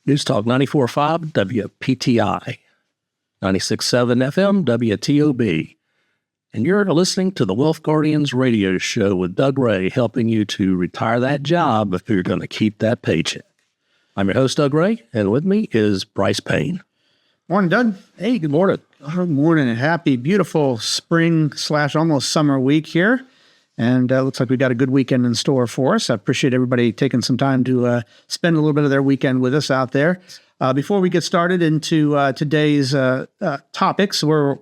News Talk 94.5 WPTI, 96.7 FM WTOB. And you're listening to the Wealth Guardians radio show with Doug Ray, helping you to retire that job if you're going to keep that paycheck. I'm your host, Doug Ray, and with me is Brice Payne. Morning, Doug. Hey, good morning. Good morning. A happy, beautiful spring / almost summer week here. And looks like we've got a good weekend in store for us. I appreciate everybody taking some time to spend a little bit of their weekend with us out there. Before we get started into today's topics, we're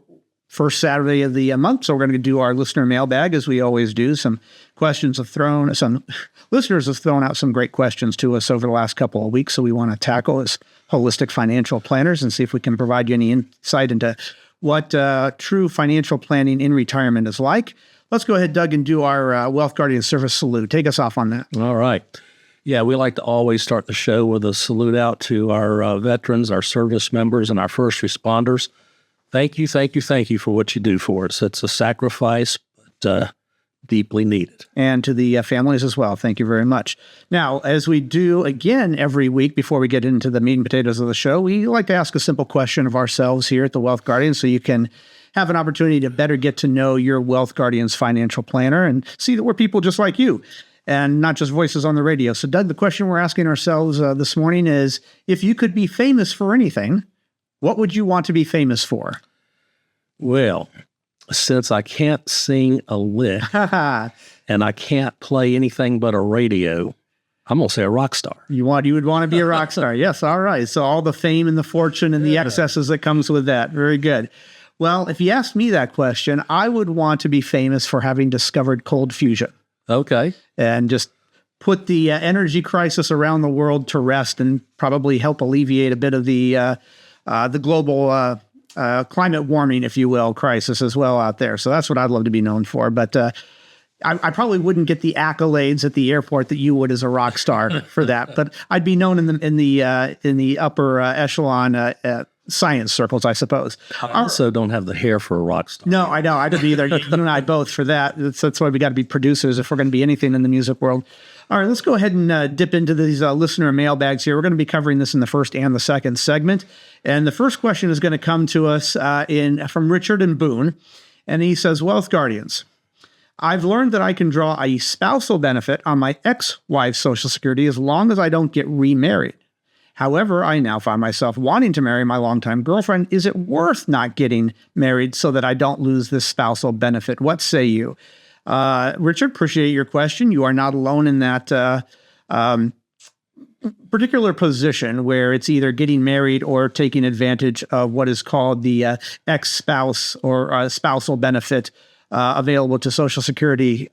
first Saturday of the month, so we're going to do our listener mailbag as we always do. Some listeners have thrown out some great questions to us over the last couple of weeks, so we want to tackle as holistic financial planners and see if we can provide you any insight into what true financial planning in retirement is like. Let's go ahead, Doug, and do our Wealth Guardian Service salute. Take us off on that. All right. Yeah, we like to always start the show with a salute out to our veterans, our service members, and our first responders. Thank you for what you do for us. It's a sacrifice, but deeply needed. And to the families as well. Thank you very much. Now, as we do again every week before we get into the meat and potatoes of the show, we like to ask a simple question of ourselves here at the Wealth Guardian so you can have an opportunity to better get to know your Wealth Guardian's financial planner and see that we're people just like you and not just voices on the radio. So, Doug, the question we're asking ourselves this morning is, if you could be famous for anything, what would you want to be famous for? Well, since I can't sing a lick and I can't play anything but a radio, I'm going to say a rock star. You would want to be a rock star. Yes. All right. So all the fame and the fortune and the excesses that comes with that. Very good. Well, if you asked me that question, I would want to be famous for having discovered cold fusion. Okay. And just put the energy crisis around the world to rest and probably help alleviate a bit of the global climate warming, if you will, crisis as well out there. So that's what I'd love to be known for. But I probably wouldn't get the accolades at the airport that you would as a rock star for that. But I'd be known in the upper echelon science circles, I suppose. I also don't have the hair for a rock star. No, I know. I could be either. You and I both for that. That's why we got to be producers if we're going to be anything in the music world. All right, let's go ahead and dip into these listener mailbags here. We're going to be covering this in the first and the second segment. And the first question is going to come to us from Richard in Boone. And he says, Wealth Guardians, I've learned that I can draw a spousal benefit on my ex-wife's Social Security as long as I don't get remarried. However, I now find myself wanting to marry my longtime girlfriend. Is it worth not getting married so that I don't lose this spousal benefit? What say you? Richard, appreciate your question. You are not alone in that particular position where it's either getting married or taking advantage of what is called the ex-spouse or spousal benefit available to Social Security.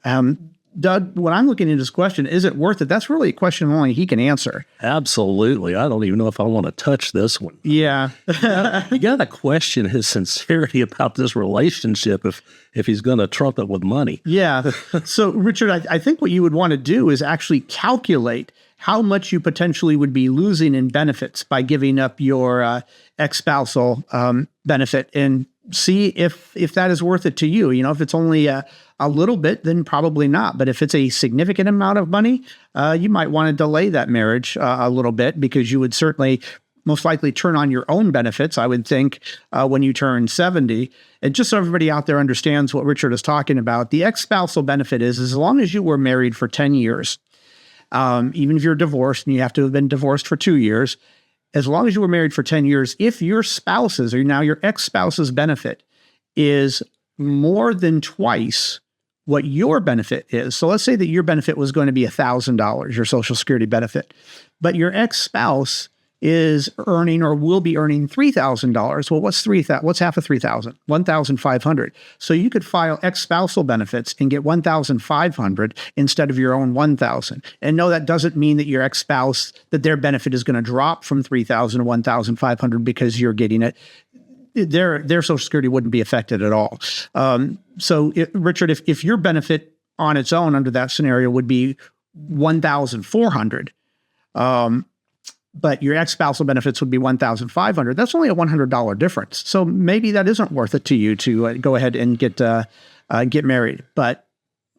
Doug, when I'm looking at this question, is it worth it? That's really a question only he can answer. Absolutely. I don't even know if I want to touch this one. Yeah. You got to question his sincerity about this relationship if he's going to trump it with money. Yeah. So, Richard, I think what you would want to do is actually calculate how much you potentially would be losing in benefits by giving up your ex-spousal benefit and see if that is worth it to you. You know, if it's only a little bit, then probably not. But if it's a significant amount of money, you might want to delay that marriage a little bit because you would certainly most likely turn on your own benefits, I would think, when you turn 70. And just so everybody out there understands what Richard is talking about, the ex-spousal benefit is as long as you were married for 10 years, even if you're divorced and you have to have been divorced for 2 years, as long as you were married for 10 years, if your spouse's or now your ex-spouse's benefit is more than twice what your benefit is. So let's say that your benefit was going to be $1,000, your Social Security benefit, but your ex-spouse is earning or will be earning $3,000. Well, what's half of 3,000? 1,500. So you could file ex-spousal benefits and get 1,500 instead of your own 1,000. And no, that doesn't mean that your ex-spouse, that their benefit is going to drop from 3,000 to 1,500 because you're getting it. Their Social Security wouldn't be affected at all. Richard, if your benefit on its own under that scenario would be 1,400, but your ex-spousal benefits would be $1,500. That's only a $100 difference. So maybe that isn't worth it to you to go ahead and get married. But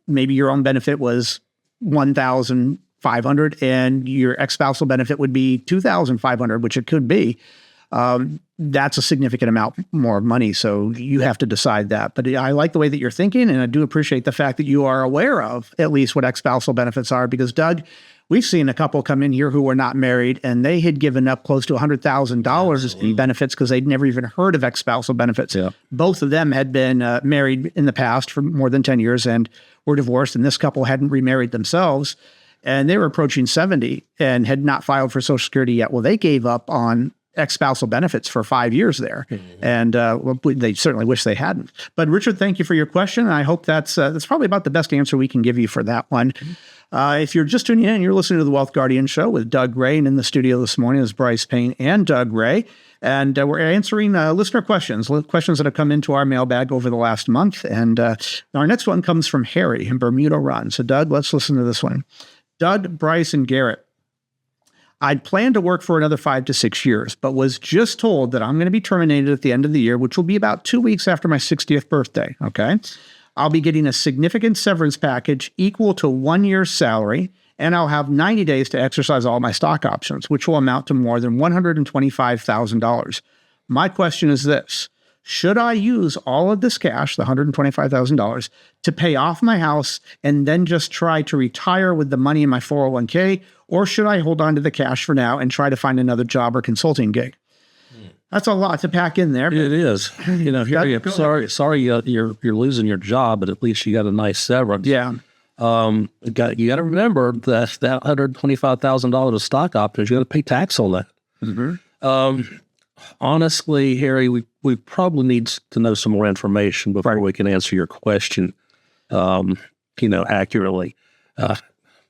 maybe your own benefit was $1,000 $500 and your ex-spousal benefit would be $2,500, which it could be, that's a significant amount more money. So you have to decide that. But I like the way that you're thinking, and I do appreciate the fact that you are aware of at least what ex-spousal benefits are, because Doug, we've seen a couple come in here who were not married, and they had given up close to $100,000 in benefits because they'd never even heard of ex-spousal benefits. Yeah. Both of them had been married in the past for more than 10 years and were divorced, and this couple hadn't remarried themselves, and they were approaching 70 and had not filed for Social Security yet. Well, they gave up on ex-spousal benefits for 5 years there. And well, they certainly wish they hadn't. But Richard, thank you for your question. I hope that's probably about the best answer we can give you for that one. If you're just tuning in, you're listening to the Wealth Guardian Show with Doug Ray, and in the studio this morning is Brice Payne and Doug Ray. And we're answering listener questions that have come into our mailbag over the last month. And our next one comes from Harry in Bermuda Run. So Doug, let's listen to this one. Doug, Brice, and Garrett. I'd planned to work for another 5 to 6 years, but was just told that I'm going to be terminated at the end of the year, which will be about 2 weeks after my 60th birthday. Okay. I'll be getting a significant severance package equal to 1 year's salary, and I'll have 90 days to exercise all my stock options, which will amount to more than $125,000. My question is this. Should I use all of this cash, the $125,000, to pay off my house and then just try to retire with the money in my 401k, or should I hold on to the cash for now and try to find another job or consulting gig? That's a lot to pack in there. It is. You know, sorry, you're losing your job, but at least you got a nice severance. Yeah. You got to remember that $125,000 of stock options, you got to pay tax on that. Mm-hmm. Honestly, Harry, we probably need to know some more information before we can answer your question, accurately.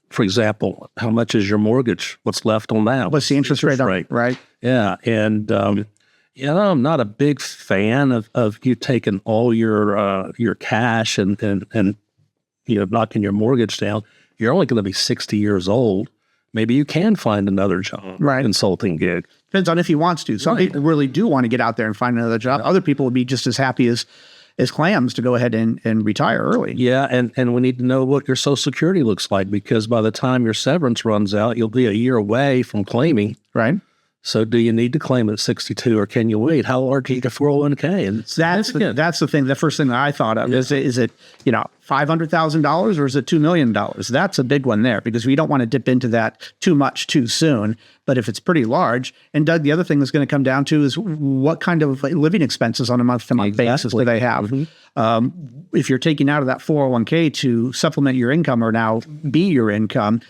For example, how much is your mortgage? What's left on that? What's the interest rate? Right. Yeah. And, I'm not a big fan of you taking all your cash and knocking your mortgage down. You're only going to be 60 years old. Maybe you can find another job, consulting gig. Depends on if he wants to. Some people really do want to get out there and find another job. Other people would be just as happy as clams to go ahead and retire early. Yeah, and we need to know what your Social Security looks like, because by the time your severance runs out, you'll be a year away from claiming. Right. So do you need to claim at 62, or can you wait? How large is your 401k? And that's the thing. The first thing that I thought of is it $500,000 or is it $2 million? That's a big one there, because we don't want to dip into that too much too soon. But if it's pretty large, and Doug, the other thing that's going to come down to is what kind of living expenses on a month-to-month basis do they have? Mm-hmm. If you're taking out of that 401k to supplement your income or now be your income,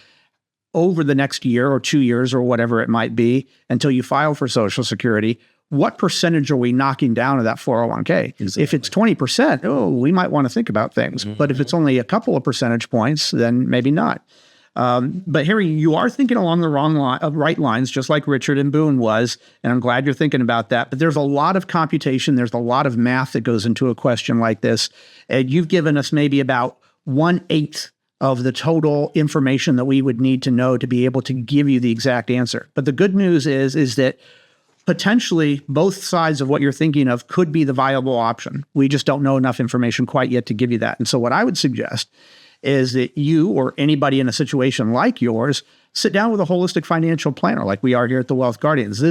over the next year or 2 years or whatever it might be until you file for Social Security, what percentage are we knocking down of that 401k? Exactly. If it's 20%, we might want to think about things. Mm-hmm. But if it's only a couple of percentage points, then maybe not. But Harry, you are thinking along the right lines, just like Richard and Boone was, and I'm glad you're thinking about that. But there's a lot of computation. There's a lot of math that goes into a question like this. And you've given us maybe about 1/8 of the total information that we would need to know to be able to give you the exact answer. But the good news is that potentially both sides of what you're thinking of could be the viable option. We just don't know enough information quite yet to give you that. And so what I would suggest is that you or anybody in a situation like yours sit down with a holistic financial planner like we are here at the Wealth Guardians.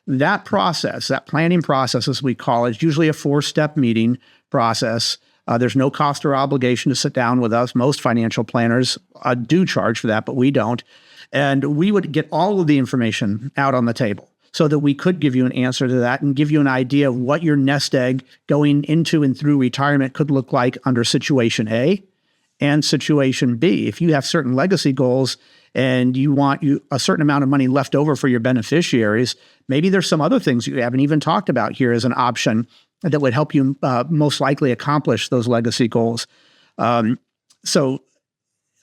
That process, that planning process, as we call it, is usually a 4-step meeting process. There's no cost or obligation to sit down with us. Most financial planners do charge for that, but we don't. And we would get all of the information out on the table so that we could give you an answer to that and give you an idea of what your nest egg going into and through retirement could look like under situation A and situation B. If you have certain legacy goals and you want a certain amount of money left over for your beneficiaries, maybe there's some other things you haven't even talked about here as an option that would help you most likely accomplish those legacy goals. So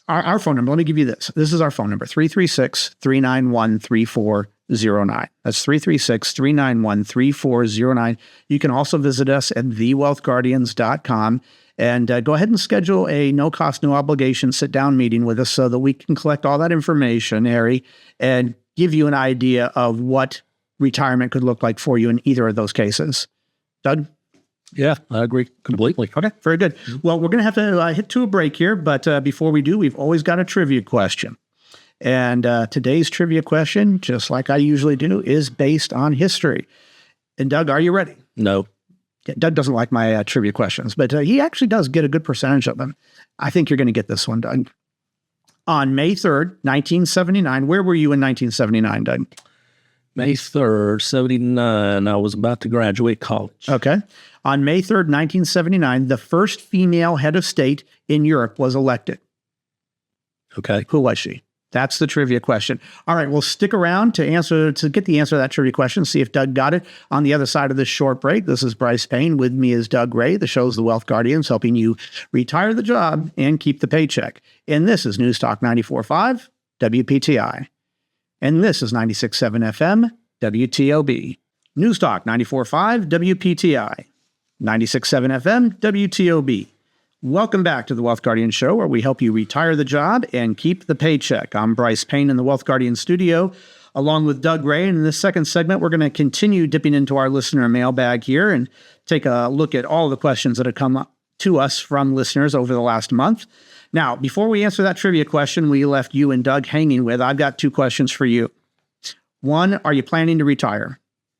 our phone number, let me give you this. This is our phone number, 336-391-3409. That's 336-391-3409. You can also visit us at thewealthguardians.com and go ahead and schedule a no-cost, no-obligation sit-down meeting with us so that we can collect all that information, Harry, and give you an idea of what retirement could look like for you in either of those cases. Doug? Yeah, I agree completely. Okay, very good. Well, we're going to have to hit to a break here, but before we do, we've always got a trivia question. And today's trivia question, just like I usually do, is based on history. And Doug, are you ready? No. Yeah, Doug doesn't like my trivia questions, but he actually does get a good percentage of them. I think you're going to get this one, Doug. On May 3rd, 1979, where were you in 1979, Doug? May 3rd, 79, I was about to graduate college. Okay. On May 3rd, 1979, the first female head of state in Europe was elected. Okay. Who was she? That's the trivia question. All right, well, stick around to get the answer to that trivia question, see if Doug got it. On the other side of this short break, this is Brice Payne. With me is Doug Ray. The show's The Wealth Guardians, helping you retire the job and keep the paycheck. And this is News Talk 94.5, WPTI. And this is 96.7 FM, WTOB. News Talk 94.5, WPTI. 96.7 FM, WTOB. Welcome back to the Wealth Guardian Show, where we help you retire the job and keep the paycheck. I'm Brice Payne in the Wealth Guardian studio, along with Doug Ray. And in this second segment, we're going to continue dipping into our listener mailbag here and take a look at all the questions that have come up to us from listeners over the last month. Now, before we answer that trivia question we left you and Doug hanging with, I've got two questions for you. One, are you planning to retire?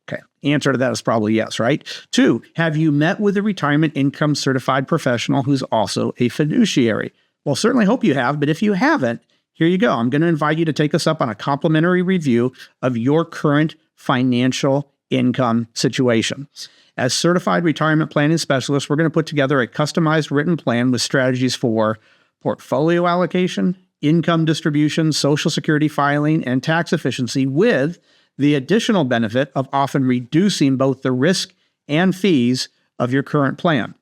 Okay. Answer to that is probably yes, right? Two, have you met with a retirement income certified professional who's also a fiduciary? Well, certainly hope you have, but if you haven't, here you go. I'm going to invite you to take us up on a complimentary review of your current financial income situation. As certified retirement planning specialists, we're going to put together a customized written plan with strategies for portfolio allocation, income distribution, Social Security filing, and tax efficiency, with the additional benefit of often reducing both the risk and fees of your current plan.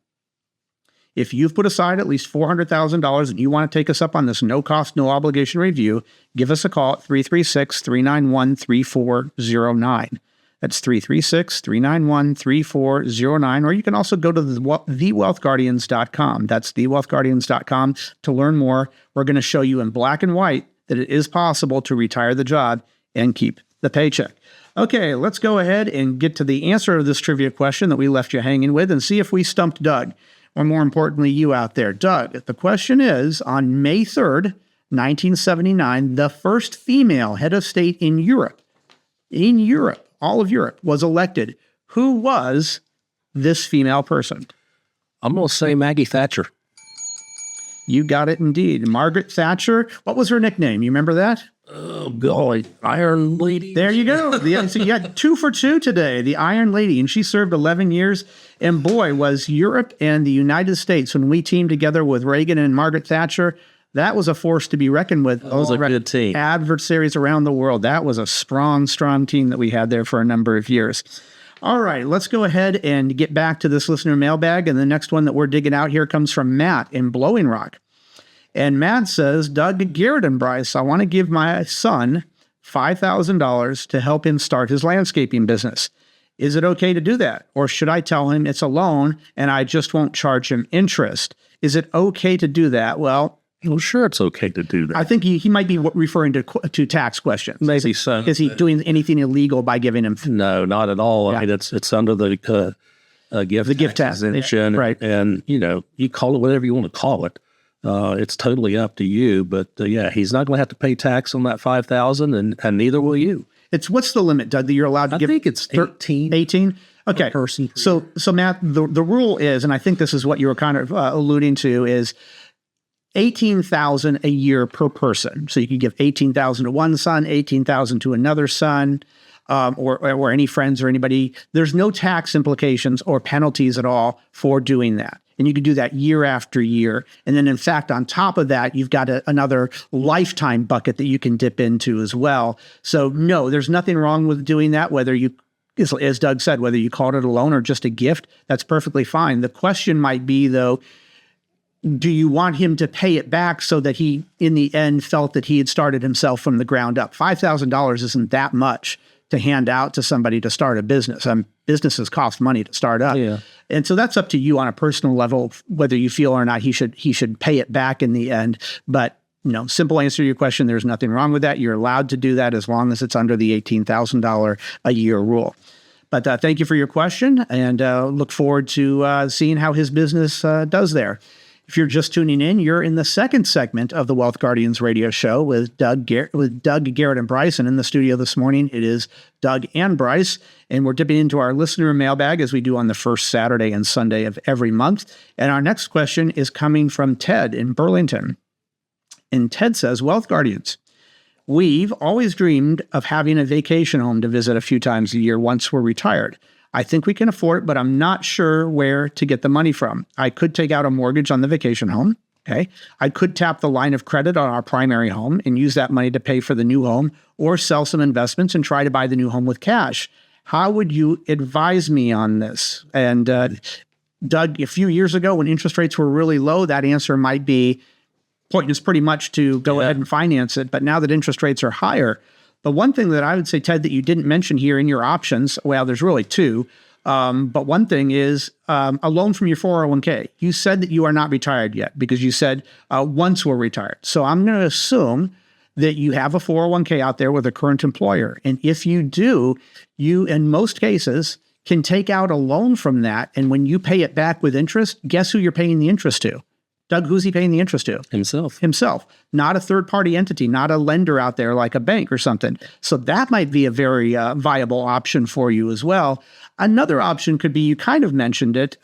If you've put aside at least $400,000 and you want to take us up on this no-cost, no-obligation review, give us a call at 336-391-3409. That's 336-391-3409, or you can also go to thewealthguardians.com. That's thewealthguardians.com to learn more. We're going to show you in black and white that it is possible to retire the job and keep the paycheck. Okay, let's go ahead and get to the answer of this trivia question that we left you hanging with and see if we stumped Doug, or more importantly, you out there. Doug, the question is, on May 3rd, 1979, the first female head of state in Europe, all of Europe, was elected. Who was this female person? I'm going to say Maggie Thatcher. You got it indeed. Margaret Thatcher. What was her nickname? You remember that? Oh, golly. Iron Lady. There you go. So you got 2 for 2 today. The Iron Lady. And she served 11 years. And boy, was Europe and the United States, when we teamed together with Reagan and Margaret Thatcher, that was a force to be reckoned with. That was a good team. Adversaries around the world. That was a strong, strong team that we had there for a number of years. All right, let's go ahead and get back to this listener mailbag. And the next one that we're digging out here comes from Matt in Blowing Rock. And Matt says, Doug, Garrett, and Brice, I want to give my son $5,000 to help him start his landscaping business. Is it okay to do that? Or should I tell him it's a loan and I just won't charge him interest? Is it okay to do that? Well, sure, it's okay to do that. I think he might be referring to tax questions. Maybe so. Is he doing anything illegal by giving him? No, not at all. Yeah. I mean, it's under the gift tax exemption, right? And you call it whatever you want to call it. It's totally up to you. But yeah, he's not going to have to pay tax on that $5,000, and neither will you. What's the limit, Doug, that you're allowed to give? I think it's 18. 18. Okay. Per person. So Matt, the rule is, and I think this is what you were kind of alluding to, is $18,000 a year per person. So you can give $18,000 to one son, $18,000 to another son, or any friends or anybody. There's no tax implications or penalties at all for doing that. And you can do that year after year. And then, in fact, on top of that, you've got another lifetime bucket that you can dip into as well. So no, there's nothing wrong with doing that, whether you, as Doug said, whether you called it a loan or just a gift, that's perfectly fine. The question might be, though, do you want him to pay it back so that he, in the end, felt that he had started himself from the ground up? $5,000 isn't that much to hand out to somebody to start a business. Businesses cost money to start up. Yeah. And so that's up to you on a personal level, whether you feel or not he should pay it back in the end. But simple answer to your question, there's nothing wrong with that. You're allowed to do that as long as it's under the $18,000 a year rule. But thank you for your question, and look forward to seeing how his business does there. If you're just tuning in, you're in the second segment of the Wealth Guardians radio show with Doug, Garrett, and Brice. And in the studio this morning, it is Doug and Brice. And we're dipping into our listener mailbag as we do on the first Saturday and Sunday of every month. And our next question is coming from Ted in Burlington. And Ted says, Wealth Guardians, we've always dreamed of having a vacation home to visit a few times a year once we're retired. I think we can afford it, but I'm not sure where to get the money from. I could take out a mortgage on the vacation home. Okay. I could tap the line of credit on our primary home and use that money to pay for the new home, or sell some investments and try to buy the new home with cash. How would you advise me on this? And Doug, a few years ago when interest rates were really low, that answer might be pointing us pretty much to go ahead and finance it. But now that interest rates are higher, but one thing that I would say, Ted, that you didn't mention here in your options, well, there's really two. But one thing is a loan from your 401k. You said that you are not retired yet because you said once we're retired. So I'm going to assume that you have a 401k out there with a current employer. And if you do, you, in most cases, can take out a loan from that. And when you pay it back with interest, guess who you're paying the interest to? Doug, who's he paying the interest to? Himself, not a third-party entity, not a lender out there like a bank or something. So that might be a very viable option for you as well. Another option could be, you kind of mentioned it,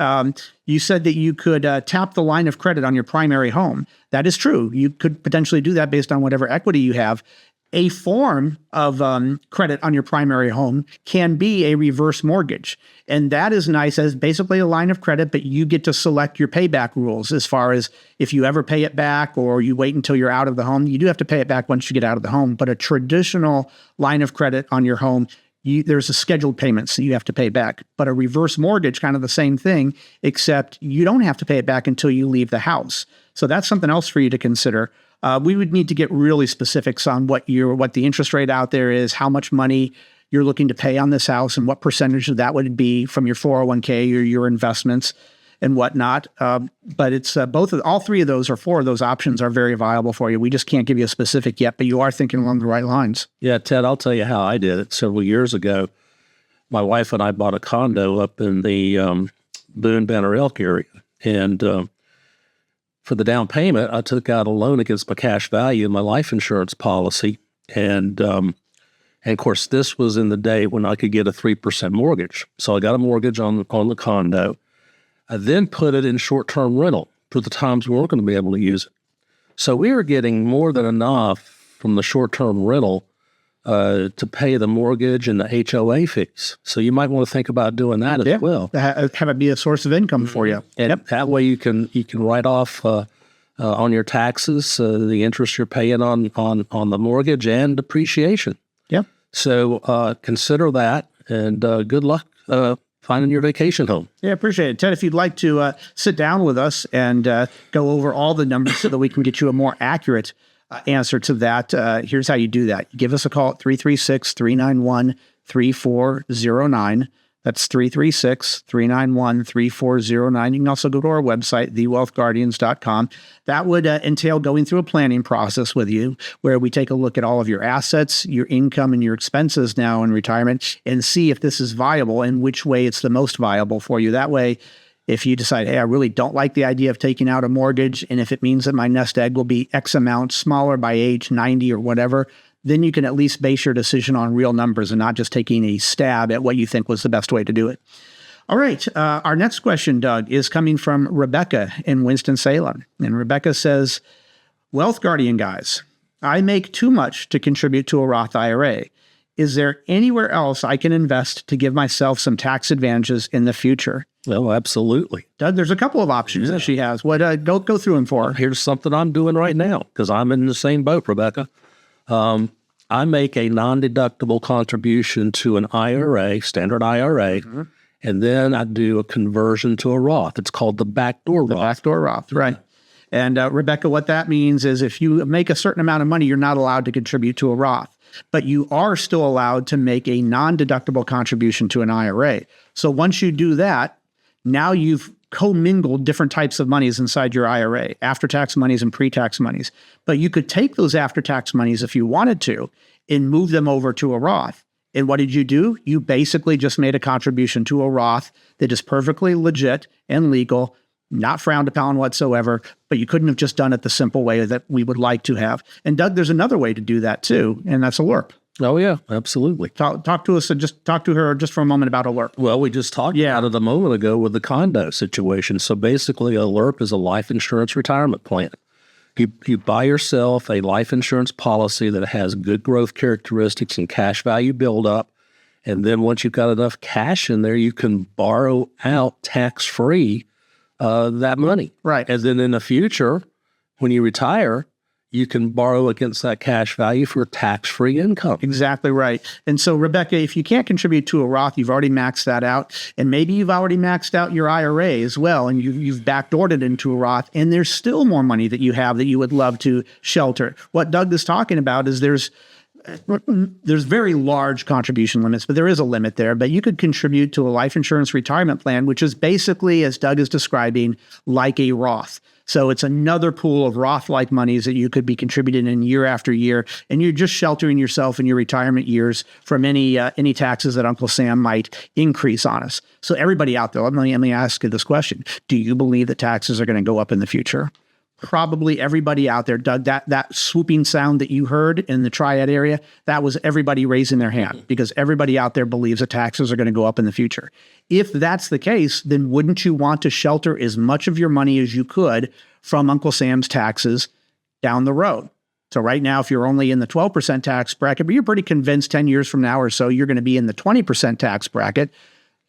you said that you could tap the line of credit on your primary home. That is true. You could potentially do that based on whatever equity you have. A form of credit on your primary home can be a reverse mortgage. And that is nice as basically a line of credit, but you get to select your payback rules as far as if you ever pay it back or you wait until you're out of the home. You do have to pay it back once you get out of the home. But a traditional line of credit on your home, there's a scheduled payments that you have to pay back. But a reverse mortgage, kind of the same thing, except you don't have to pay it back until you leave the house. So that's something else for you to consider. We would need to get really specifics on what the interest rate out there is, how much money you're looking to pay on this house, and what percentage of that would be from your 401k or your investments and whatnot. But it's all three of those or four of those options are very viable for you. We just can't give you a specific yet, but you are thinking along the right lines. Yeah, Ted, I'll tell you how I did it. Several years ago, my wife and I bought a condo up in the Boone-Banner Elk area, and for the down payment, I took out a loan against my cash value in my life insurance policy. And of course, this was in the day when I could get a 3% mortgage. So I got a mortgage on the condo. I then put it in short-term rental for the times we weren't going to be able to use it. So we were getting more than enough from the short-term rental to pay the mortgage and the HOA fees. So you might want to think about doing that as well. Have it be a source of income for you. And that way you can write off on your taxes the interest you're paying on the mortgage and depreciation. Yep. So consider that, and good luck finding your vacation home. Yeah, appreciate it. Ted, if you'd like to sit down with us and go over all the numbers so that we can get you a more accurate answer to that, here's how you do that. Give us a call at 336-391-3409. That's 336-391-3409. You can also go to our website, thewealthguardians.com. That would entail going through a planning process with you where we take a look at all of your assets, your income, and your expenses now in retirement and see if this is viable and which way it's the most viable for you. That way, if you decide, hey, I really don't like the idea of taking out a mortgage, and if it means that my nest egg will be X amount smaller by age 90 or whatever, then you can at least base your decision on real numbers and not just taking a stab at what you think was the best way to do it. All right. Our next question, Doug, is coming from Rebecca in Winston-Salem. And Rebecca says, Wealth Guardian guys, I make too much to contribute to a Roth IRA. Is there anywhere else I can invest to give myself some tax advantages in the future? Well, absolutely. Doug, there's a couple of options that she has. What go through them for her. Here's something I'm doing right now because I'm in the same boat, Rebecca. I make a non-deductible contribution to an IRA, standard IRA, and then I do a conversion to a Roth. It's called the backdoor Roth. The backdoor Roth, right. And Rebecca, what that means is if you make a certain amount of money, you're not allowed to contribute to a Roth, but you are still allowed to make a non-deductible contribution to an IRA. So once you do that, now you've commingled different types of monies inside your IRA, after-tax monies and pre-tax monies. But you could take those after-tax monies if you wanted to and move them over to a Roth. And what did you do? You basically just made a contribution to a Roth that is perfectly legit and legal, not frowned upon whatsoever, but you couldn't have just done it the simple way that we would like to have. And Doug, there's another way to do that too, and that's a LURP. Oh, yeah, absolutely. Talk to us and just talk to her just for a moment about a LURP. Well, we just talked about it a moment ago with the condo situation. So basically, a LURP is a life insurance retirement plan. You buy yourself a life insurance policy that has good growth characteristics and cash value buildup. And then once you've got enough cash in there, you can borrow out tax-free that money. Right. And then in the future, when you retire, you can borrow against that cash value for tax-free income. Exactly right. And so, Rebecca, if you can't contribute to a Roth, you've already maxed that out. And maybe you've already maxed out your IRA as well, and you've backdoored it into a Roth, and there's still more money that you have that you would love to shelter. What Doug is talking about is there's very large contribution limits, but there is a limit there. But you could contribute to a life insurance retirement plan, which is basically, as Doug is describing, like a Roth. So it's another pool of Roth-like monies that you could be contributing in year after year, and you're just sheltering yourself in your retirement years from any taxes that Uncle Sam might increase on us. So everybody out there, let me ask you this question. Do you believe that taxes are going to go up in the future? Probably everybody out there, Doug, that swooping sound that you heard in the Triad area, that was everybody raising their hand, because everybody out there believes that taxes are going to go up in the future. If that's the case, then wouldn't you want to shelter as much of your money as you could from Uncle Sam's taxes down the road? So right now, if you're only in the 12% tax bracket, but you're pretty convinced 10 years from now or so, you're going to be in the 20% tax bracket,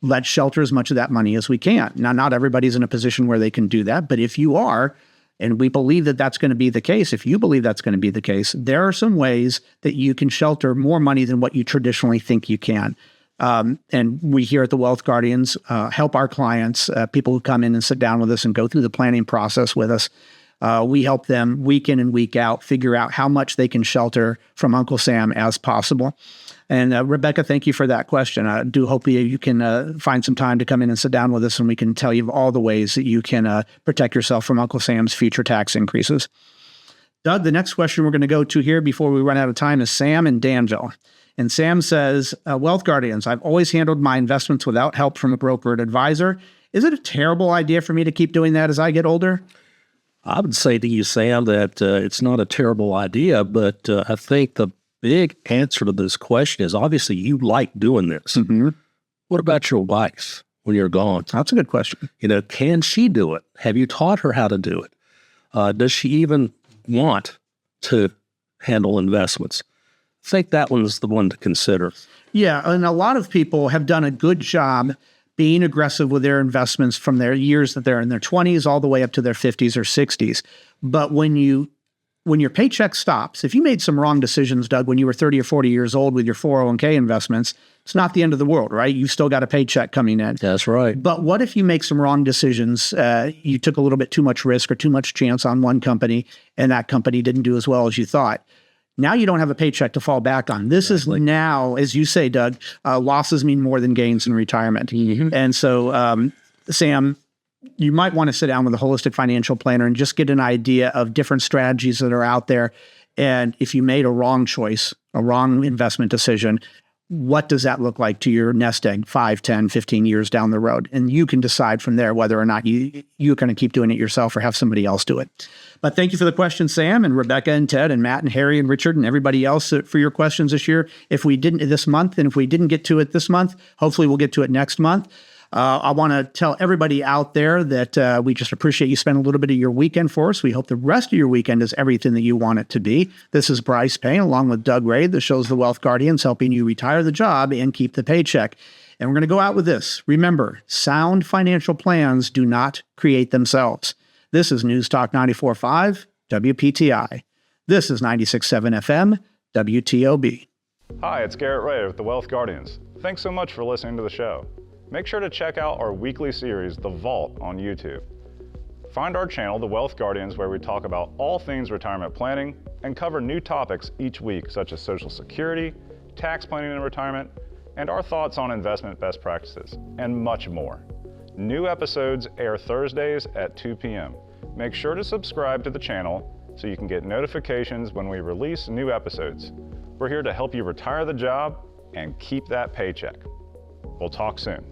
let's shelter as much of that money as we can. Now, not everybody's in a position where they can do that, but if you are, and we believe that that's going to be the case, if you believe that's going to be the case, there are some ways that you can shelter more money than what you traditionally think you can. And we here at the Wealth Guardians help our clients, people who come in and sit down with us and go through the planning process with us. We help them week in and week out figure out how much they can shelter from Uncle Sam as possible. And Rebecca, thank you for that question. I do hope you can find some time to come in and sit down with us, and we can tell you all the ways that you can protect yourself from Uncle Sam's future tax increases. Doug, the next question we're going to go to here before we run out of time is Sam in Danville. And Sam says, Wealth Guardians, I've always handled my investments without help from a broker or advisor. Is it a terrible idea for me to keep doing that as I get older? I would say to you, Sam, that it's not a terrible idea, but I think the big answer to this question is obviously you like doing this. Mm-hmm. What about your wife when you're gone? That's a good question. Can she do it? Have you taught her how to do it? Does she even want to handle investments? I think that one's the one to consider. Yeah, and a lot of people have done a good job being aggressive with their investments from their years that they're in their 20s all the way up to their 50s or 60s. But when your paycheck stops, if you made some wrong decisions, Doug, when you were 30 or 40 years old with your 401k investments, it's not the end of the world, right? You've still got a paycheck coming in. That's right. But what if you make some wrong decisions? You took a little bit too much risk or too much chance on one company, and that company didn't do as well as you thought. Now you don't have a paycheck to fall back on. This is now, as you say, Doug, losses mean more than gains in retirement. Mm-hmm. And so, Sam, you might want to sit down with a holistic financial planner and just get an idea of different strategies that are out there. And if you made a wrong choice, a wrong investment decision, what does that look like to your nest egg 5, 10, 15 years down the road? And you can decide from there whether or not you're going to keep doing it yourself or have somebody else do it. But thank you for the question, Sam, and Rebecca and Ted and Matt and Harry and Richard and everybody else for your questions this year. If we didn't this month, and if we didn't get to it this month, hopefully we'll get to it next month. I want to tell everybody out there that we just appreciate you spending a little bit of your weekend for us. We hope the rest of your weekend is everything that you want it to be. This is Brice Payne, along with Doug Ray, the show's The Wealth Guardians, helping you retire the job and keep the paycheck. And we're going to go out with this. Remember, sound financial plans do not create themselves. This is News Talk 94.5, WPTI. This is 96.7 FM, WTOB. Hi, it's Garrett Ray with The Wealth Guardians. Thanks so much for listening to the show. Make sure to check out our weekly series, The Vault, on YouTube. Find our channel, The Wealth Guardians, where we talk about all things retirement planning and cover new topics each week, such as Social Security, tax planning in retirement, and our thoughts on investment best practices, and much more. New episodes air Thursdays at 2 p.m. Make sure to subscribe to the channel so you can get notifications when we release new episodes. We're here to help you retire the job and keep that paycheck. We'll talk soon.